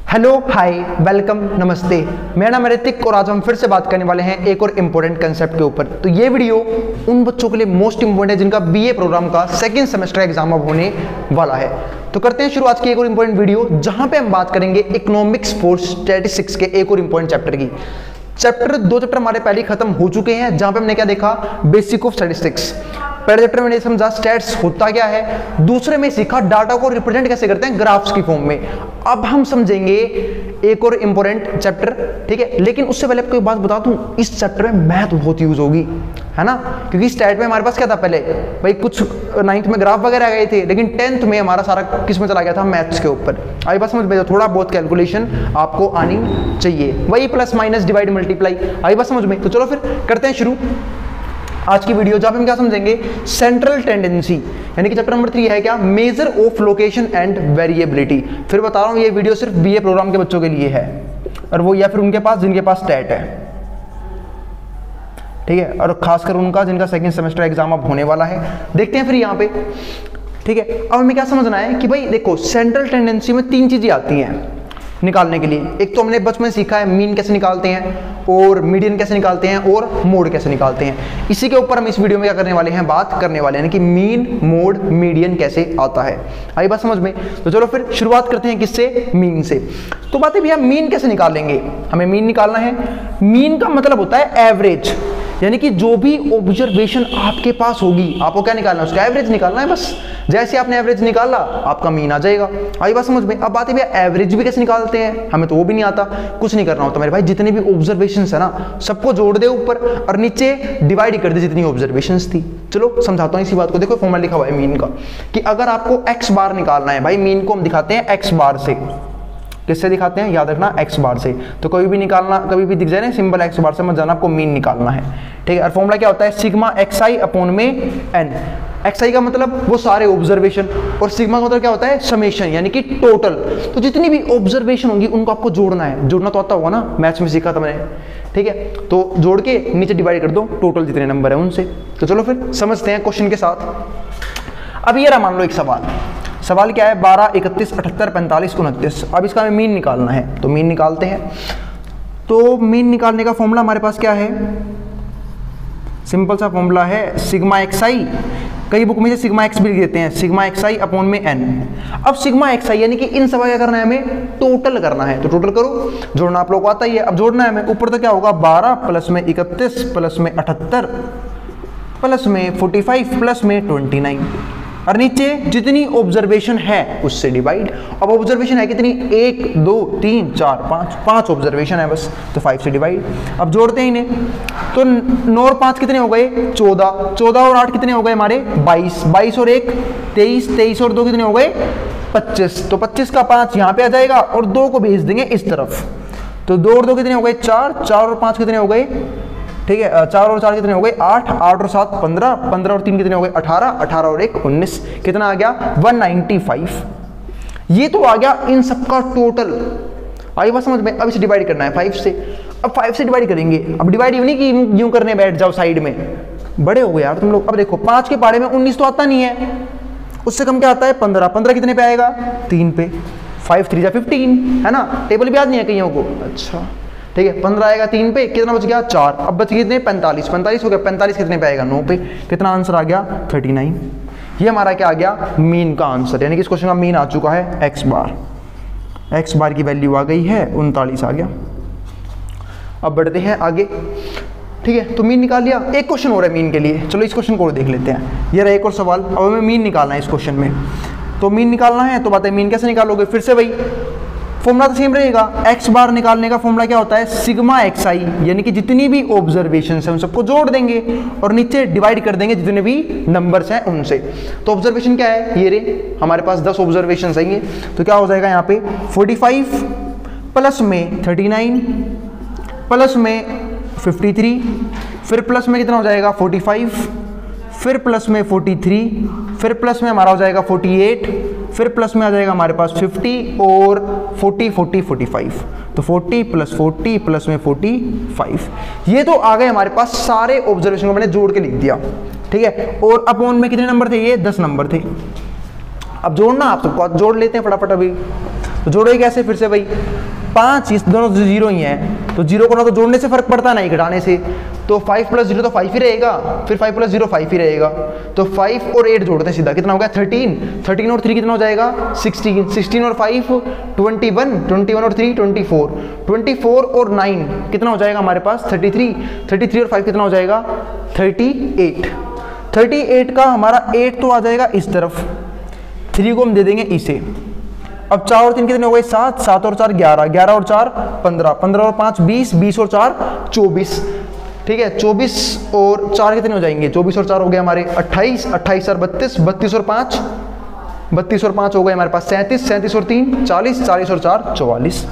Hello, हाय, welcome, नमस्ते। मेरा नाम है ऋतिक और आज हम फिर से बात करने वाले हैं एक और इम्पोर्टेंट कंसेप्ट के ऊपर। तो ये वीडियो उन बच्चों के लिए मोस्ट इंपोर्टेंट है जिनका बीए प्रोग्राम का सेकंड सेमेस्टर एग्जाम अब होने वाला है। तो करते हैं शुरुआत की एक और इम्पोर्टेंट वीडियो जहां पे हम बात करेंगे इकोनॉमिक्स फॉर स्टैटिस्टिक्स के एक और इम्पोर्टेंट चैप्टर की। दो चैप्टर हमारे पहले खत्म हो चुके हैं जहां पे हमने क्या देखा, बेसिक ऑफ स्टैटिस्टिक्स। पहले चैप्टर में समझा स्टैट्स होता क्या है, दूसरे में सीखा डाटा को रिप्रेजेंट कैसे करते हैं ग्राफ्स की फॉर्म में। अब हम समझेंगे एक और इंपॉर्टेंट चैप्टर, ठीक है। लेकिन उससे पहले आपको एक बात बता दूं, इस चैप्टर में मैथ बहुत यूज होगी, है ना, क्योंकि स्टैट में हमारे पास क्या था पहले भाई, कुछ 9th में ग्राफ वगैरह आ गए थे, लेकिन 10th में हमारा सारा किस में चला गया था, मैथ्स के ऊपर। आई बात समझ में, थोड़ा बहुत कैलकुलेशन आपको आनी चाहिए, वही प्लस माइनस डिवाइड मल्टीप्लाई। आई बात समझ में। तो चलो फिर करते हैं शुरू आज की वीडियो, जहां पे हम क्या समझेंगे, सेंट्रल टेंडेंसी, यानी कि चैप्टर नंबर 3 है क्या, measure of location and variability. फिर बता रहा हूं ये वीडियो सिर्फ बीए प्रोग्राम के बच्चों के लिए है, और वो या फिर उनके पास जिनके पास स्टैट है, ठीक है, और खासकर उनका जिनका सेकंड सेमेस्टर एग्जाम अब होने वाला है। देखते हैं फिर यहाँ पे, ठीक है। अब हमें क्या समझना है कि भाई देखो, सेंट्रल टेंडेंसी में 3 चीजें आती हैं निकालने के लिए। एक तो हमने बचपन में सीखा है मीन कैसे निकालते हैं, और मीडियन कैसे निकालते हैं, और मोड कैसे निकालते हैं। इसी के ऊपर हम इस वीडियो में क्या करने वाले हैं, बात करने वाले हैं कि मीन, मोड, मीडियन कैसे आता है। आई बात समझ में। तो चलो फिर शुरुआत करते हैं किससे, मीन से। तो बात है भैया, मीन कैसे निकालेंगे, हमें मीन निकालना है। मीन का मतलब होता है एवरेज, यानी कि जो भी ऑब्जर्वेशन आपके पास होगी आपको क्या निकालना है, उसका एवरेज निकालना है बस। जैसे आपने एवरेज निकाला आपका मीन आ जाएगा। आई बात समझ में। अब बात है भैया, एवरेज भी कैसे निकालते हैं, हमें तो वो भी नहीं आता। कुछ नहीं करना होता मेरे भाई, जितने भी ऑब्जर्वेशंस है ना सबको जोड़ दे ऊपर और नीचे डिवाइड कर दे जितनी ऑब्जर्वेशंस थी। चलो समझाता हूं इसी बात को। देखो फॉर्मूला लिखा हुआ है मीन का, कि अगर आपको एक्स बार निकालना है, भाई मीन को हम दिखाते हैं एक्स बार से। किससे दिखाते हैं, याद रखना, एक्स बार से। तो कभी भी निकालना, कभी भी दिख जाए ना सिंबल एक्स बार से मत जाना, आपको मीन निकालना है, ठीक है। और फॉर्मूला क्या होता है, सिग्मा एक्स आई अपॉन में एन। एक्स आई का मतलब वो सारे ऑब्जर्वेशन, और सिग्मा का मतलब क्या होता है, समेशन, यानी कि टोटल। तो जितनी भी ऑब्जर्वेशन होंगी उनको आपको जोड़ना है। जोड़ना तो आता होगा ना, मैथ्स में सीखा था मैंने, ठीक है। तो जोड़ के नीचे डिवाइड कर दो टोटल जितने नंबर है उनसे। तो चलो फिर समझते हैं क्वेश्चन के साथ। अब ये रहा मान लो एक सवाल क्या है, 12, 31, 78, 45, 29। अब इसका हमें मीन निकालना है, तो मीन निकालते हैं। तो मीन निकालने का फॉर्मूला हमारे पास क्या है, सिंपल सा फॉर्मूला है सिग्मा एक्स आई। कई बुक में से सिग्मा एक्स भी लिख देते हैं, सिग्मा एक्स आई अपॉन में एन। अब सिग्मा एक्स आई यानी कि इन सब क्या करना है, हमें टोटल करना है। तो टोटल करो, जोड़ना आप लोग को आता ही है। अब जोड़ना है हमें, ऊपर तो क्या होगा, 12 प्लस में 31 प्लस में 78 प्लस में 45 प्लस में 29, और नीचे जितनी ऑब्जर्वेशन है उससे डिवाइड। अब ऑब्जर्वेशन है कितनी, 1 2 3 4 5 ऑब्जर्वेशन है बस, तो 5 से डिवाइड। अब जोड़ते हैं इन्हें, तो 9 और 5 कितने हो गए, 14, 14 और 8 कितने हो गए हमारे, 22, 22 और 1 23, 23 और 2 कितने हो गए, 25। तो 25 का 5 यहाँ पे आ जाएगा और 2 को भेज देंगे इस तरफ। तो 2 और 2 कितने हो गए, 4, 4 और 5 कितने हो गए, ठीक है, 4 और 4 कितने हो गए, 8, 8 और 7 15, 15 और 3 कितने हो गए, 18, 18 और 1 19, कितना आ गया, 195। ये तो आ गया इन सबका टोटल। आई बात समझ में। अब इसे डिवाइड करना है 5 से। अब 5 से डिवाइड करेंगे। अब डिवाइड यूं नहीं कि यूं करने बैठ जाओ साइड में, बड़े हो गए यार तुम लोग। अब देखो 5 के पाड़े में 19 तो आता नहीं है, उससे कम क्या आता है, 15। 15 कितने पे आएगा, 3 पे। 5 3 जा 15, है ना, टेबल भी याद नहीं है कईयों को, अच्छा ठीक है। 15 आएगा 3 पे, कितना बच गया, 4। अब बच गए कितने, 45, 45 हो गया। 45 कितने पे आएगा, 9 पे। कितना आंसर आ गया, 39। ये हमारा क्या आ गया, मीन का आंसर, यानी कि इस क्वेश्चन का मीन आ चुका है एक्स बार। एक्स बार की वैल्यू आ गई है 39 आ गया। अब बढ़ते हैं आगे, ठीक है। तो मीन निकाल लिया। एक क्वेश्चन हो रहा है मीन के लिए, चलो इस क्वेश्चन को देख लेते हैं। ये रहा एक और सवाल। अब हमें मीन निकालना है इस क्वेश्चन में। तो मीन निकालना है, तो बात है मीन कैसे निकालोगे, फिर से वही फॉर्मूला तो सेम रहेगा। एक्स बार निकालने का फॉर्मूला क्या होता है, सिग्मा एक्स आई, यानी कि जितनी भी ऑब्जर्वेशन है उन सबको जोड़ देंगे और नीचे डिवाइड कर देंगे जितने भी नंबर्स हैं उनसे। तो ऑब्जर्वेशन क्या है, ये रे हमारे पास 10 ऑब्जर्वेशन आएंगे। तो क्या हो जाएगा यहाँ पे, 45 प्लस में 39 प्लस में 53, फिर प्लस में कितना हो जाएगा, 45, फिर प्लस में 43, फिर प्लस में हमारा हो जाएगा 48, फिर प्लस में आ जाएगा हमारे पास 50 और 40 40 45। तो 40 प्लस 40 प्लस में 45। ये तो आ गए हमारे पास सारे ऑब्जर्वेशन को मैंने जोड़ के लिख दिया, ठीक है। और अपॉन में कितने नंबर थे, ये 10 नंबर थे। अब जोड़ना आप सबको जोड़ लेते हैं फटाफट अभी। तो जोड़ोगे कैसे फिर से भाई, 5 इस दोनों जीरो ही हैं, तो जीरो को ना तो जोड़ने से फर्क पड़ता नहीं घटाने से, तो 5 + 0 तो 5 ही रहेगा, फिर 5 + 0 5 ही रहेगा, तो 5 और 8 जोड़ते हैं सीधा, कितना हो गया 13, 13 और 3 कितना हो जाएगा 16, 16 और 5 21, 21 और 3 24, 24 और 9 कितना हो जाएगा हमारे पास 33, 33 और 5 कितना हो जाएगा 38, 38 का हमारा 8 तो आ जाएगा इस तरफ, 3 को हम दे देंगे इसे। अब 4 और 3 कितने हो गए 7, 7 और 4 11, 11 और 4 15, 15 और 5 20, 20 और 4 24, ठीक है 24 और 4 कितने हो जाएंगे, 24 और 4 हो गए हमारे 28, 28 और 32, 32 और 5 32 और 5 हो गए हमारे पास 37, 37 और 3 40, 40 और 4 44,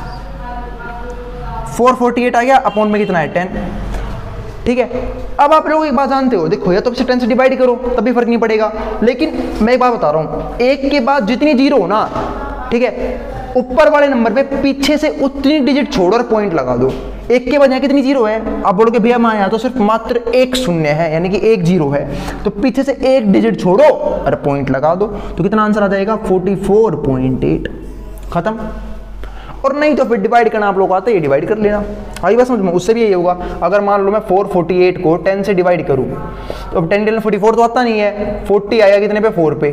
448 आ गया, अपॉन में कितना है 10, ठीक है। अब आप लोग एक बात जानते हो, देखो या तो 10 से डिवाइड करो तभी फर्क नहीं पड़ेगा, लेकिन मैं एक बात बता रहा हूँ, एक के बाद जितनी जीरो हो ना, ठीक है, ऊपर वाले नंबर पे पीछे से उतनी डिजिट छोड़ो और पॉइंट लगा दो। एक के बाद यहाँ कितनी जीरो है, आप बोलोगे भैया मैं यहाँ तो सिर्फ मात्र एक शून्य है, यानी कि एक जीरो है, तो पीछे से एक डिजिट छोड़ो और पॉइंट लगा दो, तो कितना आंसर आ जाएगा 44.8, खत्म। और नहीं तो फिर डिवाइड करना आप लोग आते हैं, डिवाइड कर लेना, आई बात समझ में, उससे भी यही होगा। अगर मान लो मैं 448 को 10 से डिवाइड करूँ, तो अब 10 44 तो आता नहीं है, 40 आएगा कितने पे 4 पे,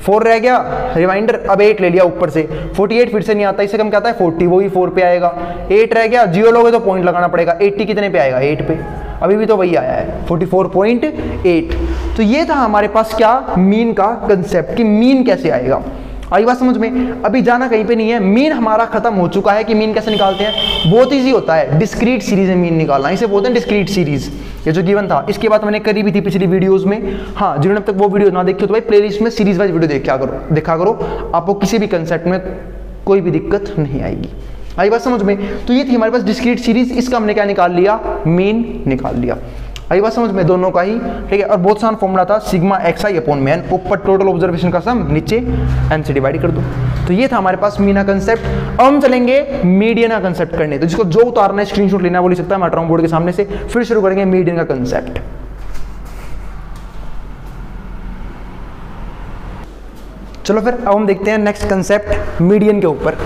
4 रह गया रिमाइंडर, अब 8 ले लिया ऊपर से, 48 फिर से नहीं आता, इससे कम क्या आता है 40, वो भी 4 पे आएगा, 8 रह गया, जीरो लोगे तो पॉइंट लगाना पड़ेगा, 80 कितने पे आएगा 8 पे, अभी भी तो वही आया है 44.8। तो ये था हमारे पास क्या मीन का कंसेप्ट कि मीन कैसे आएगा, आई बात समझ में। अभी जाना कहीं पे नहीं है, मीन हमारा खत्म हो चुका है कि मीन कैसे निकालते हैं, बहुत ईजी होता है, डिस्क्रीट सीरीज में मीन निकालना, इसे बोलते हैं डिस्क्रीट सीरीज, ये जो गिवन था, इसके बाद मैंने करी भी थी पिछली वीडियोस में। हाँ, जिन्होंने अब तक वो वीडियो ना देखी हो तो भाई प्लेलिस्ट में सीरीज वाइज वीडियो देखा करो, आपको किसी भी कंसेप्ट में कोई भी दिक्कत नहीं आएगी, आई बात समझ में। तो ये थी हमारे पास डिस्क्रीट सीरीज, इसका हमने क्या निकाल लिया, मीन निकाल लिया, आई बात समझ में, दोनों का ही, ठीक है। और बहुत आसान फॉर्मूला था सिग्मा xi अपॉन में n, ऊपर टोटल ऑब्जर्वेशन का सम, नीचे n से डिवाइड कर दो। तो ये था हमारे पास मीना कंसेप्ट। अब हम चलेंगे मीडियन का कंसेप्ट करने, तो जिसको जो उतारना है स्क्रीनशॉट लेना वो ले सकता है, मैं हट रहा हूं बोर्ड के सामने से, फिर शुरू करेंगे मीडियन का कंसेप्ट। चलो फिर अब हम देखते हैं नेक्स्ट कंसेप्ट मीडियन के ऊपर,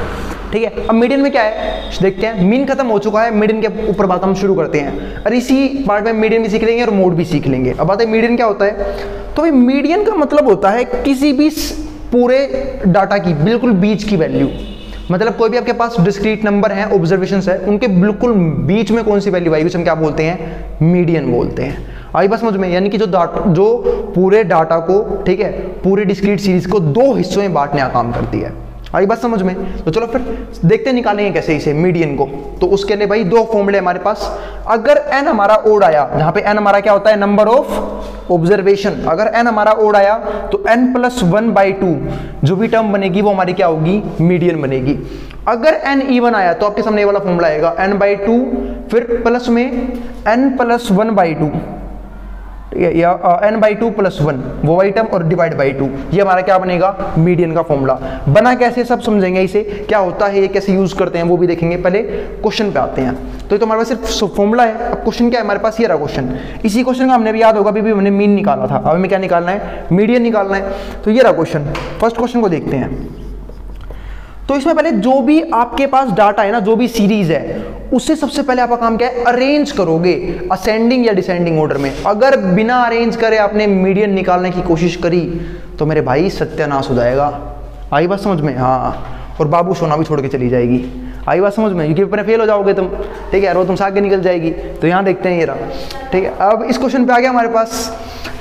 ठीक है। अब मीडियन में क्या है देखते हैं, मीन खत्म हो चुका है, मीडियन के ऊपर बात हम शुरू करते हैं, और इसी पार्ट में मीडियन भी सीख लेंगे और मोड भी सीख लेंगे। अब बात है मीडियन क्या होता है, तो भाई मीडियन का मतलब होता है किसी भी पूरे डाटा की बिल्कुल बीच की वैल्यू, मतलब कोई भी आपके पास डिस्क्रीट नंबर है, ऑब्जर्वेशंस है, उनके बिल्कुल बीच में कौन सी वैल्यू आएगी, हम क्या बोलते हैं, मीडियन बोलते हैं, आई बस समझ में। यानी कि जो पूरे डाटा को, ठीक है, पूरे डिस्क्रीट सीरीज को दो हिस्सों में बांटने का काम करती है, आई बात समझ में। तो चलो फिर देखते हैं निकालेंगे कैसे इसे मीडियन को। तो उसके लिए भाई दो फॉर्मूले हमारे पास, अगर n हमारा ओड आया, जहां पे n हमारा क्या होता है, नंबर ऑफ ऑब्जर्वेशन, अगर n हमारा ओड आया तो n+1/2 जो भी टर्म बनेगी वो हमारी क्या होगी, मीडियन बनेगी। अगर n इवन आया तो आपके सामने ये वाला फॉर्मूला आएगा, n/2 फिर प्लस में n+1/2, या n/2 + 1 वो वाली टर्म और डिवाइड बाई 2, ये हमारा क्या बनेगा, मीडियन का फॉर्मूला। बना कैसे सब समझेंगे, इसे क्या होता है, ये कैसे यूज करते हैं वो भी देखेंगे। पहले क्वेश्चन पे आते हैं। तो हमारे पास सिर्फ फॉर्मूला है, अब क्वेश्चन क्या है हमारे पास, ये रहा क्वेश्चन। इसी क्वेश्चन का हमने भी याद होगा, अभी हमने मीन निकाला था, अब हमें क्या निकालना है, मीडियन निकालना है। तो ये रहा क्वेश्चन, फर्स्ट क्वेश्चन को देखते हैं। तो इसमें पहले जो भी आपके पास डाटा है ना, जो भी सीरीज है, उससे सबसे पहले आपका काम क्या है, अरेंज करोगे असेंडिंग या डिसेंडिंग ऑर्डर में। अगर बिना अरेंज करे आपने मीडियन निकालने की कोशिश करी तो मेरे भाई सत्यानाश हो जाएगा, आई बात समझ में। हाँ, और बाबू सोना भी छोड़ के चली जाएगी, आई बात समझ में, क्योंकि अपने फेल हो जाओगे तुम, ठीक है, और तुम साग के निकल जाएगी। तो यहाँ देखते हैं ये रहा, ठीक है। अब इस क्वेश्चन पे आ गया हमारे पास,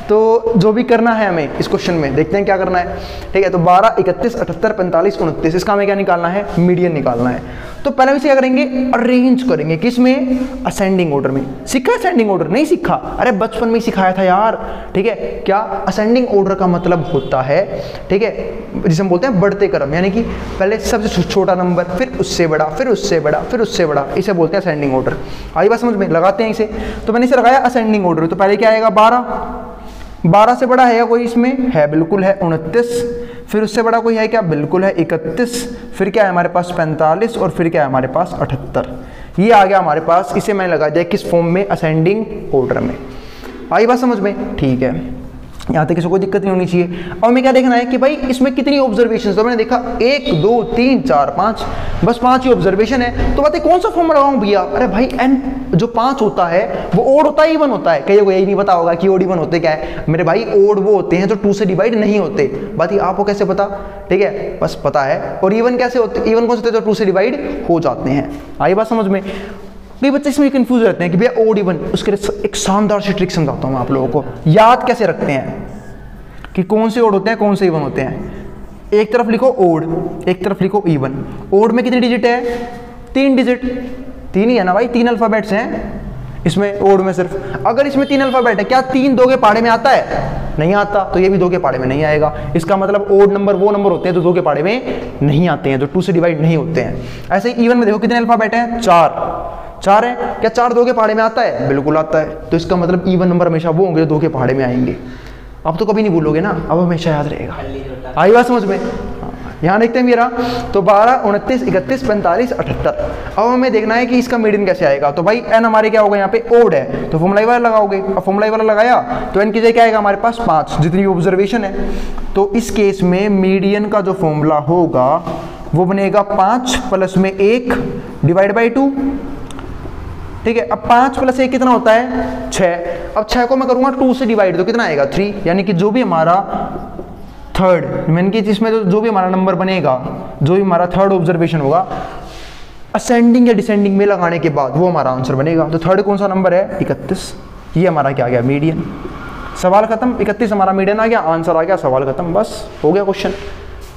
तो जो भी करना है हमें इस क्वेश्चन में, देखते हैं क्या करना है, ठीक है। तो 12, 31, 78, 45, 29, इसका हमें क्या निकालना है, मीडियन निकालना है। तो पहले इसे क्या करेंगे, अरेंज करेंगे, किस में, असेंडिंग ऑर्डर में। सीखा असेंडिंग ऑर्डर, नहीं सीखा, अरे बचपन में ही सिखाया था यार, ठीक है। क्या असेंडिंग ऑर्डर का मतलब होता है, ठीक है, जिसे हम बोलते हैं बढ़ते क्रम, यानी कि पहले सबसे छोटा नंबर, फिर उससे बड़ा, फिर उससे बड़ा, फिर उससे बड़ा, इसे बोलते हैं असेंडिंग ऑर्डर। आई बात समझ में, लगाते हैं इसे। तो मैंने इसे लगाया असेंडिंग ऑर्डर, तो पहले क्या आएगा, 12 से बड़ा है कोई, इसमें है, बिल्कुल है 29, फिर उससे बड़ा कोई है क्या, बिल्कुल है 31, फिर क्या है हमारे पास 45, और फिर क्या है हमारे पास 78। ये आ गया हमारे पास, इसे मैंने लगा दिया किस फॉर्म में, असेंडिंग ऑर्डर में। आई बात समझ में, ठीक है। यहाँ तक किसी को दिक्कत नहीं होनी चाहिए। और हमें क्या देखना है कि भाई इसमें कितनी ऑब्जर्वेशन, तो मैंने देखा 1 2 3 4 5, बस 5 ही ऑब्जर्वेशन है। तो बताइए कौन सा फॉर्म लगाऊं भैया? अरे भाई n जो 5 होता है वो ओड होता है इवन होता है? कहीं को यही नहीं पता होगा कि ओड इवन होते क्या है। मेरे भाई ओड वो होते हैं जो 2 से डिवाइड नहीं होते। बात ये आपको कैसे पता? ठीक है, बस पता है। और इवन कैसे होते? इवन कौन से होते हैं? जो 2 से डिवाइड हो जाते हैं। आई बात समझ में? कई बच्चे इसमें कंफ्यूज रहते हैं कि भैया ओड इवन, उसके लिए एक शानदार सी ट्रिक समझाता हूँ मैं आप लोगों को। याद कैसे रखते हैं कि कौन से ओड होते हैं कौन से इवन होते हैं। एक तरफ लिखो ओड, एक तरफ लिखो इवन। ओड में कितनी डिजिट है? 3 डिजिट, 3 ही है ना भाई, 3 अल्फाबेट्स हैं इसमें ओड में सिर्फ। अगर इसमें 3 अल्फाबेट है, क्या 3 2 के पहाड़े में आता है? नहीं आता, तो ये भी 2 के पहाड़े में नहीं आएगा। इसका मतलब ओड नंबर वो नंबर होते हैं जो 2 के पहाड़े में नहीं आते हैं, जो 2 से डिवाइड नहीं होते हैं। ऐसे ही इवन में देखो कितने अल्फाबेट हैं? 4 है। क्या 4 2 के पहाड़े में आता है? बिल्कुल आता है। तो इसका मतलब इवन नंबर हमेशा वो होंगे जो 2 के पहाड़े में आएंगे। अब तो कभी नहीं भूलोगे ना, अब हमेशा याद रहेगा। आई बात समझ में? यहाँ देखते हैं मेरा, तो 12 29 31 45 78। अब हमें देखना है कि इसका मीडियन कैसे आएगा। तो भाई n हमारे क्या होगा? यहाँ पे ओड है तो फॉर्मूला वाला लगाओगे। अब फॉर्मूला वाला लगाया तो n की जगह क्या आएगा हमारे पास? 5, जितनी ऑब्जर्वेशन है। तो इस केस में मीडियन का जो फॉर्मूला होगा वो बनेगा 5 प्लस में 1 डिवाइड बाई 2। ठीक है, अब 5 प्लस 1 कितना होता है? 6। अब 6 को मैं करूंगा 2 से डिवाइड, तो कितना आएगा? 3। यानी कि जो भी हमारा थर्ड, मीन कि जिसमें जो भी हमारा नंबर बनेगा, जो भी हमारा थर्ड ऑब्जर्वेशन होगा, असेंडिंग या डिसेंडिंग में लगाने के बाद वो हमारा आंसर बनेगा। तो थर्ड कौन सा नंबर है? 31। ये हमारा क्या आ गया? मीडियन। सवाल खत्म। 31 हमारा मीडियन आ गया, आंसर आ गया, सवाल खत्म, बस हो गया क्वेश्चन।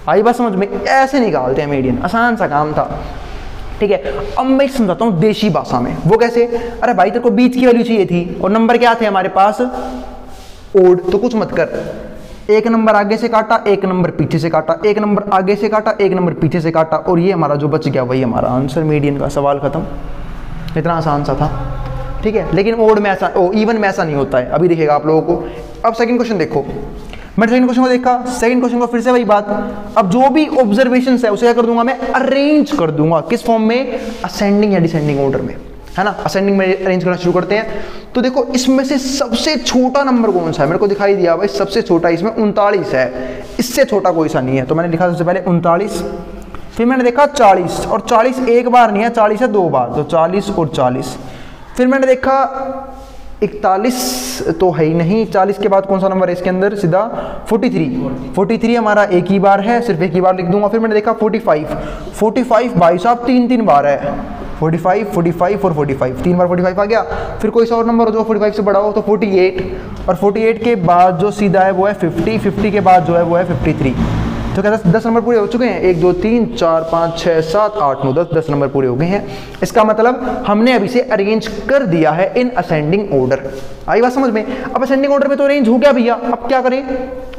आई बात समझ में? ऐसे निकालते हैं मीडियन, आसान सा काम था। ठीक है, अब मैं समझाता हूँ देशी भाषा में। वो कैसे? अरे भाई तेरे को बीच की वैल्यू चाहिए थी और नंबर क्या थे हमारे पास? ओड। तो कुछ मत कर, एक नंबर आगे से काटा, एक नंबर पीछे से काटा, एक नंबर आगे से काटा, एक नंबर पीछे से काटा, और ये हमारा जो बच गया वही हमारा आंसर मीडियन का। सवाल खत्म। इतना आसान सा था। ठीक है, लेकिन ओड में ऐसा, इवन में ऐसा नहीं होता है। अभी दिखेगा आप लोगों को। अब सेकंड क्वेश्चन देखो। मैंने सेकंड क्वेश्चन को देखा, सेकंड क्वेश्चन को फिर से वही बात। अब जो भी ऑब्जर्वेशन है उसे क्या कर दूंगा मैं? अरेंज कर दूंगा। किस फॉर्म में? असेंडिंग या डिसेंडिंग ऑर्डर में, है ना। असेंडिंग में अरेंज करना शुरू करते हैं। तो देखो इसमें से सबसे छोटा नंबर कौन सा है? मेरे को दिखाई दिया भाई, सबसे छोटा इसमें 39 है। इससे छोटा कोई सा नहीं है। तो मैंने लिखा सबसे पहले 39, फिर मैंने देखा 40, और 40 एक बार नहीं है, 40 है 2 बार, तो 40 और 40। फिर मैंने देखा 41 तो है ही नहीं, 40 के बाद कौन सा नंबर है इसके अंदर? सीधा 43 हमारा एक ही बार है, सिर्फ एक ही बार लिख दूंगा। फिर मैंने देखा 45 भाई साहब 3 बार है। 45 और 45, 3 बार 45 आ गया। फिर कोई सा और नंबर हो जो 45 से बड़ा हो, तो 48, और 48 के बाद जो सीधा है वो है 50 के बाद जो है वो है 53। तो क्या 10 नंबर पूरे हो चुके हैं? 1 2 3 4 5 6 7 8 9 10 नंबर पूरे हो गए हैं। इसका मतलब हमने अभी से अरेंज कर दिया है इन असेंडिंग ऑर्डर। आई बात समझ में? अब असेंडिंग ऑर्डर में तो अरेंज हो गया भैया, अब क्या करें?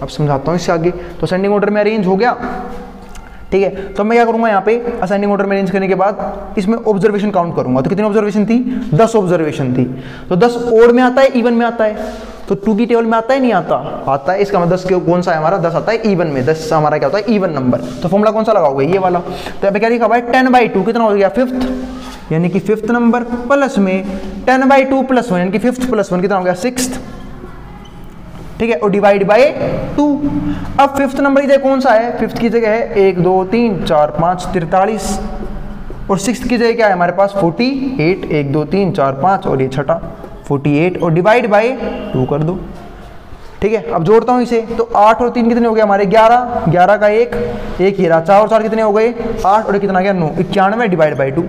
अब समझाता हूँ इससे आगे। तो असेंडिंग ऑर्डर में अरेंज हो गया, ठीक है। तो मैं क्या करूंगा यहाँ पे? असेंडिंग ऑर्डर में अरेंज करने के बाद इसमें ऑब्जर्वेशन काउंट करूंगा। तो कितनी ऑब्जर्वेशन थी? 10 ऑब्जर्वेशन थी। तो 10 ओड में आता है, इवन में आता है? तो 2 की टेबल में आता है, नहीं आता? आता है। इसका मतलब 10 कौन सा है हमारा? 10 आता है इवन में। 10 हमारा क्या होता है? Even number. तो फॉर्मूला कौन सा लगाओगे? ये वाला। तो यहाँ क्या लिखा हुआ है? 10/2 कितना हो गया? 5th, यानी कि 5th नंबर, प्लस में 10/2 + 1 यानी कि 5th + 1 कितना हो गया? 6th। ठीक है, और डिवाइड बाय 2। अब 5th नंबर की जगह कौन सा है? 5th की जगह है 1 2 3 4 5 43, और 6th की जगह क्या है हमारे पास? 48, 1 2 3 4 5, और ये छठा 48, और डिवाइड बाय 2 कर दो। ठीक है, अब जोड़ता हूं इसे। तो 8 और 3 कितने हो गए हमारे? 11, 11 का 1 ही रहा। 4 और 4 कितने हो गए? 8, और कितना गया? 9। 91 डिवाइड बाई 2।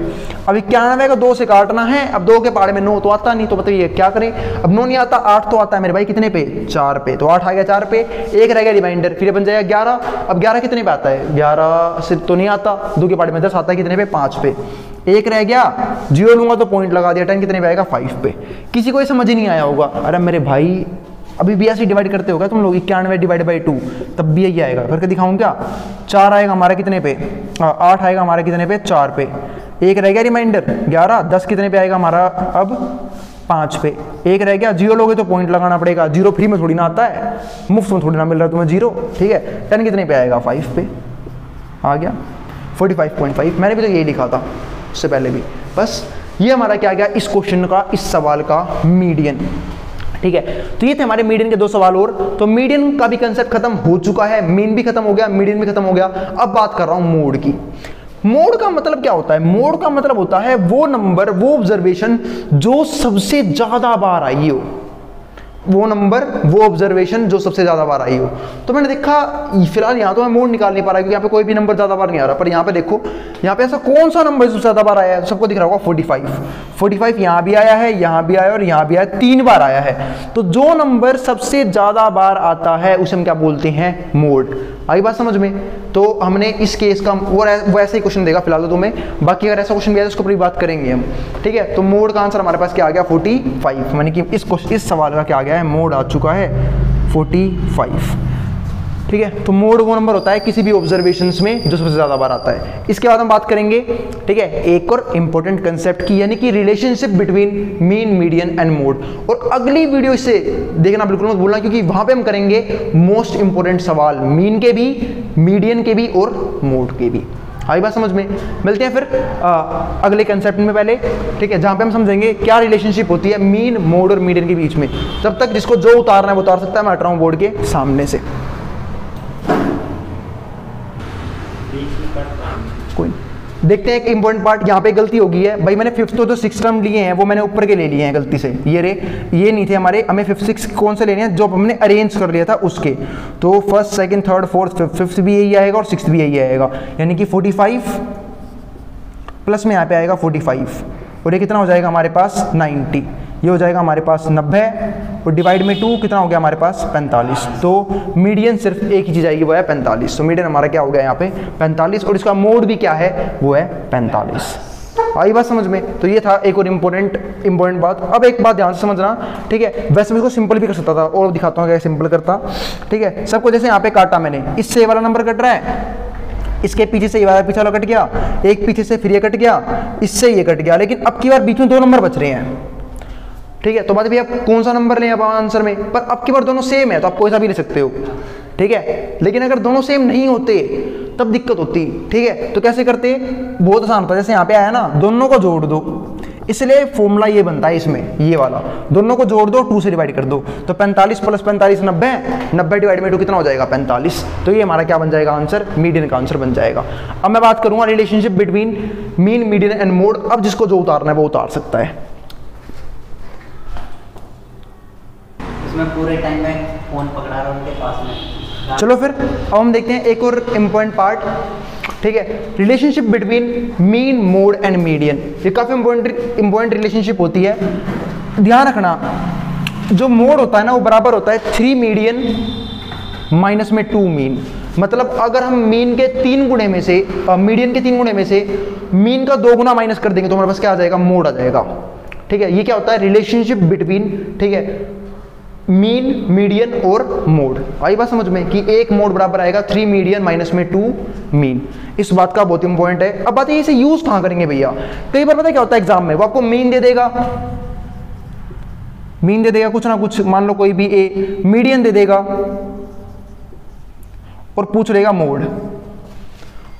अब 91 को 2 से काटना है। अब 2 के पहाड़े में 9 तो आता नहीं, तो बताइए क्या करें? अब 9 नहीं आता, 8 तो आता है मेरे भाई। कितने पे? 4 पे। तो 8 आ गया 4 पे, 1 रह गया रिमाइंडर, फिर बन जाएगा 11। अब 11 कितने पे आता है? 11 से तो नहीं आता, 2 के पहाड़े में 10 आता है। कितने पे? 5 पे। 1 रह गया, 0 लूंगा तो पॉइंट लगा दिया। 10 कितने पे आएगा? 5 पे। किसी को ये समझ ही नहीं आया होगा। अरे मेरे भाई अभी भी ऐसे डिवाइड करते होगा तुम लोग, 91 डिवाइड बाई 2, तब भी यही आएगा। करके दिखाऊं क्या? 4 आएगा हमारा कितने पे? 8 आएगा हमारा कितने पे? 4 पे। 1 रह गया रिमाइंडर 11, 10 कितने पे आएगा हमारा? अब 5 पे। 1 रह गया, 0 लोगे तो पॉइंट लगाना पड़ेगा। 0 फ्री में थोड़ी ना आता है, मुफ्त में थोड़ी ना मिल रहा है तुम्हें 0। ठीक है, 10 कितने पे आएगा? 5 पे आ गया 45.5। मैंने भी तो यही लिखा था उससे पहले भी। बस ये हमारा क्या गया इस क्वेश्चन का, इस सवाल का मीडियन। ठीक है, तो ये थे हमारे मीडियन के 2 सवाल और। तो मीडियन का भी कंसेप्ट खत्म हो चुका है, मीन भी खत्म हो गया, मीडियन भी खत्म हो गया। अब बात कर रहा हूं मोड की। मोड का मतलब क्या होता है? मोड का मतलब होता है वो नंबर, वो ऑब्जर्वेशन जो सबसे ज्यादा बार आई हो, वो नंबर, वो ऑब्जर्वेशन जो सबसे ज्यादा बार आई हो। तो मैंने देखा फिलहाल यहाँ तो मैं मोड निकाल नहीं पा रहा क्योंकि यहाँ पे कोई भी नंबर ज्यादा बार नहीं आ रहा, पर यहाँ पे देखो, यहाँ पे ऐसा कौन सा नंबर सबसे ज्यादा बार आया है? सबको दिख रहा होगा 45 यहाँ भी आया है, यहाँ भी आया और यहाँ भी आया, 3 बार आया है। तो जो नंबर सबसे ज्यादा बार आता है उसे हम क्या बोलते हैं? मोड। आई बात समझ में? तो हमने इस केस का वो ऐसे ही क्वेश्चन देगा फिलहाल तो तुम्हें, बाकी अगर ऐसा क्वेश्चन भी आया तो उसको पूरी बात करेंगे हम, ठीक है। तो मोड का आंसर हमारे पास क्या आ गया? 45, माने कि इस सवाल का क्या आ गया है? मोड आ चुका है 45, ठीक है। तो मोड वो नंबर होता है किसी भी ऑब्जर्वेशंस में जो सबसे ज्यादा बार आता है। इसके बाद हम बात करेंगे, ठीक है, एक और इंपॉर्टेंट कंसेप्ट की, यानी कि relationship between mean, median and mode. और अगली वीडियो इसे देखना बिल्कुल मत भूलना क्योंकि वहां पे हम करेंगे मोस्ट इंपॉर्टेंट सवाल, मीन के भी, मीडियन के भी और मोड के भी। आई बात समझ में? मिलते हैं फिर अगले कंसेप्ट में पहले, ठीक है, जहां पे हम समझेंगे क्या रिलेशनशिप होती है मीन, मोड और मीडियन के बीच में। तब तक जिसको जो उतारना है वो उतार सकता है। मैं हट रहा हूं बोर्ड के सामने से, कोई देखते हैं। एक इंपॉर्टेंट पार्ट यहाँ पे गलती हो गई है भाई, मैंने 5th और जो 6th टर्म लिए हैं वो मैंने ऊपर के ले लिए हैं गलती से। ये नहीं थे हमारे, हमें 5th 6th कौन से लेने हैं? जो हमने अरेंज कर लिया था उसके। तो 1st 2nd 3rd 4th 5th भी यही आएगा और 6th भी यही आएगा, यानी कि 45 प्लस में यहाँ पे आएगा 45 और ये कितना हो जाएगा हमारे पास? 90। ये हो जाएगा हमारे पास 90 और डिवाइड में 2 कितना हो गया हमारे पास? 45। तो मीडियन सिर्फ एक ही चीज़ आएगी, वो है 45। तो मीडियन हमारा क्या हो गया यहाँ पे? 45। और इसका मोड भी क्या है? वो है 45। आई बात समझ में? तो ये था एक और इंपॉर्टेंट बात। अब एक बात ध्यान से समझना, ठीक है, वैसे मैं इसको सिंपल भी कर सकता था और दिखाता हूँ क्या सिंपल करता, ठीक है। सबको जैसे यहाँ पे काटा मैंने, इससे ये वाला नंबर कट रहा है, इसके पीछे से ये वाला पीछे वाला कट गया, एक पीछे से फिर ये कट गया, इससे ये कट गया, लेकिन अब की बार बीच में 2 नंबर बच रहे हैं, ठीक है। तो बात भैया कौन सा नंबर लें आप आंसर में? पर अब की बार दोनों सेम है तो आप कोई सा भी ले सकते हो, ठीक है। लेकिन अगर दोनों सेम नहीं होते तब दिक्कत होती, ठीक है। तो कैसे करते? बहुत आसान होता है, जैसे यहाँ पे आया ना, दोनों को जोड़ दो, इसलिए फॉर्मूला ये बनता है इसमें, ये वाला, दोनों को जोड़ दो, 2 से डिवाइड कर दो। तो 45 प्लस 45 90, 90 डिवाइड में 2 कितना हो जाएगा? 45। तो ये हमारा क्या बन जाएगा आंसर? मीडियन का आंसर बन जाएगा। अब मैं बात करूंगा relationship between mean, median and mode. अब जिसको जो उतारना है वो उतार सकता है। इसमें पूरे टाइम में फोन पकड़ा रहा हूं उनके पास में। चलो फिर अब हम देखते हैं एक और इम्पोर्टेंट पार्ट, ठीक है, relationship between mean, mode and median. ये काफी इंपॉर्टेंट रिलेशनशिप होती है। ध्यान रखना, जो मोड होता है ना वो बराबर होता है 3 मीडियन माइनस में 2 मीन। मतलब अगर हम मीन के 3 गुणे में से, मीडियन के 3 गुणे में से मीन का 2 गुना माइनस कर देंगे तो हमारे पास क्या आ जाएगा? मोड आ जाएगा, ठीक है। ये क्या होता है? रिलेशनशिप बिटवीन, ठीक है, मीन, मीडियन और मोड। आई बात समझ में कि एक मोड बराबर आएगा 3 मीडियन माइनस में 2 मीन। इस बात का बहुत इंपॉर्टेंट है। अब बात है इसे यूज कहां करेंगे भैया? कई बार पता है क्या होता है एग्जाम में, वो आपको मीन दे देगा, मीन दे देगा कुछ ना कुछ, मान लो कोई भी ए, मीडियन दे देगा और पूछ लेगा मोड।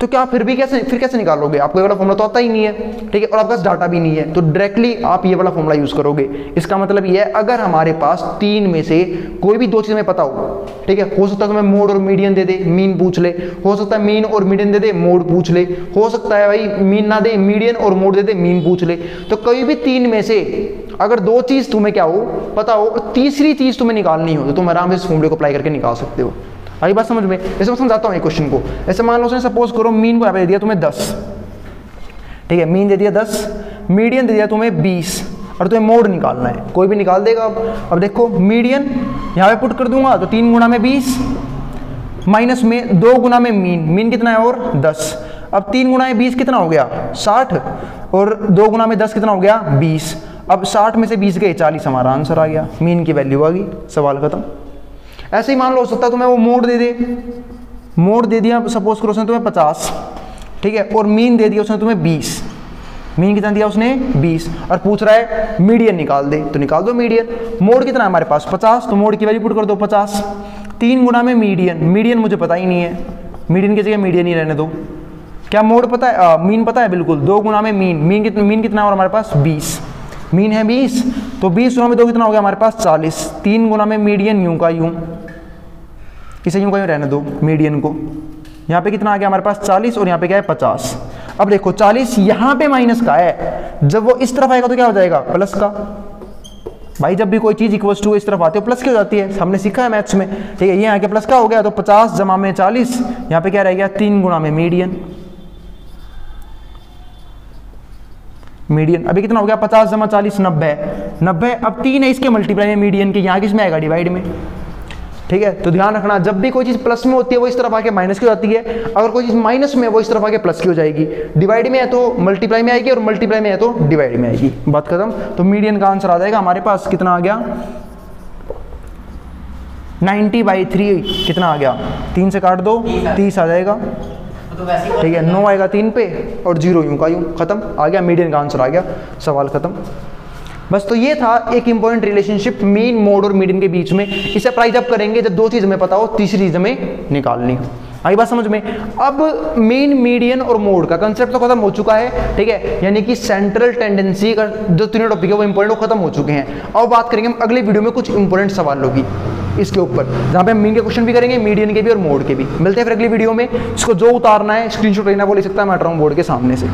तो क्या फिर कैसे निकालोगे? आपको ये वाला फॉर्मूला तो आता ही नहीं है, ठीक है, और आपके पास डाटा भी नहीं है, तो डायरेक्टली आप ये वाला फॉर्मूला यूज करोगे। इसका मतलब ये है अगर हमारे पास 3 में से कोई भी 2 चीजें पता हो, ठीक है, हो सकता है तुम्हें मोड और मीडियन दे दे, मीन पूछ ले, हो सकता है मीन और मीडियन दे दे, मोड पूछ ले, हो सकता है भाई मीन ना दे, मीडियन और मोड दे दे, मीन पूछ ले। तो कोई भी 3 में से अगर 2 चीज तुम्हें क्या हो पता हो और तीसरी चीज तुम्हें निकालनी हो तो तुम आराम से इस फॉर्मूले को अप्लाई करके निकाल सकते हो। आई बात समझ में? जैसे मैं समझाता हूँ एक क्वेश्चन को। ऐसे मान लो उसने सपोज करो मीन को यहाँ पे दे दिया तुम्हें 10, ठीक है, मीन दे दिया 10, मीडियन दे दिया तुम्हें 20 और तुम्हें मोड निकालना है। कोई भी निकाल देगा। अब देखो मीडियन यहाँ पे पुट कर दूंगा तो 3 गुना में 20 माइनस में 2 गुना में मीन, मीन कितना है और 10। अब 3 गुना में 20 कितना हो गया? 60 और 2 गुना में 10 कितना हो गया? 20। अब 60 में से 20 गए 40, हमारा आंसर आ गया, मीन की वैल्यू आ गई, सवाल खत्म। ऐसे ही मान लो हो सकता है तुम्हें वो मोड दे दे, मोड दे दिया सपोज करो उसने तुम्हें 50, ठीक है, और मीन दे दिया उसने तुम्हें 20, मीन कितना दिया उसने? 20, और पूछ रहा है मीडियन निकाल दे, तो निकाल दो मीडियन। मोड कितना है हमारे पास? 50, तो मोड की वैल्यू पुट कर दो 50। 3 गुना में मीडियन, मीडियन मुझे पता ही नहीं है, मीडियन की जगह मीडियन ही रहने दो। क्या मोड पता है? मीन पता है बिल्कुल। 2 गुना में मीन, मीन कितना है और हमारे पास 20, मीन है 20, तो 20 गुना में 2 कितना हो गया हमारे पास 40, 3 गुना में मीडियन यूं का यूं, इसे यूं का यूं रहने दो मीडियन को। यहाँ पे कितना आ गया हमारे पास 40 और यहाँ पे क्या है 50। अब देखो 40 यहाँ पे माइनस का है, जब वो इस तरफ आएगा तो क्या हो जाएगा प्लस का। भाई जब भी कोई चीज इक्वल्स टू इस तरफ आती है प्लस की हो जाती है, हमने सीखा है मैथ्स में, ठीक है। ये आके प्लस का हो गया, तो 50 जमा में 40, यहाँ पे क्या रह गया 3 गुना में मीडियन। मीडियन अभी कितना हो गया 50 जमा 40 90, 90 अब 3 है इसके मल्टीप्लाई में मीडियन के, यहाँ किसमें आएगा डिवाइड में, ठीक है। तो ध्यान रखना जब भी कोई चीज प्लस में होती है वो इस तरफ आके माइनस की हो जाती है, अगर कोई चीज माइनस में वो इस तरफ आके प्लस की हो जाएगी। डिवाइड में है तो मल्टीप्लाई में आएगी और मल्टीप्लाई में है तो डिवाइड में आएगी, बात खत्म। तो मीडियन का आंसर आ जाएगा हमारे पास कितना आ गया 90/3, कितना आ गया 3 से काट दो 30 आ जाएगा, ठीक है। 9 आएगा 3 पे और 0 यूं का यूं, खत्म, आ गया मीडियन का आंसर आ गया, सवाल खत्म। बस तो ये था एक इंपॉर्टेंट रिलेशनशिप मीन मोड और मीडियन के बीच में। इसे अप्लाई जब करेंगे जब 2 चीज हमें पता हो, तीसरी चीज हमें निकालनी हो। आई बात समझ में। अब मीन मीडियन और मोड का कंसेप्ट तो खत्म हो चुका है, ठीक है, यानी कि सेंट्रल टेंडेंसी का जो तीनों टॉपिक है वो इंपॉर्टेंट वो खत्म हो चुके हैं। अब बात करेंगे हम अगले वीडियो में कुछ इंपॉर्टेंट सवालों की इसके ऊपर, जहाँ पे हम मीन के क्वेश्चन भी करेंगे, मीडियन के भी और मोड के भी। मिलते हैं फिर अगली वीडियो में। इसको जो उतारना है स्क्रीनशॉट लेना वो ले सकता है, मैं हट रहा हूँ बोर्ड के सामने से।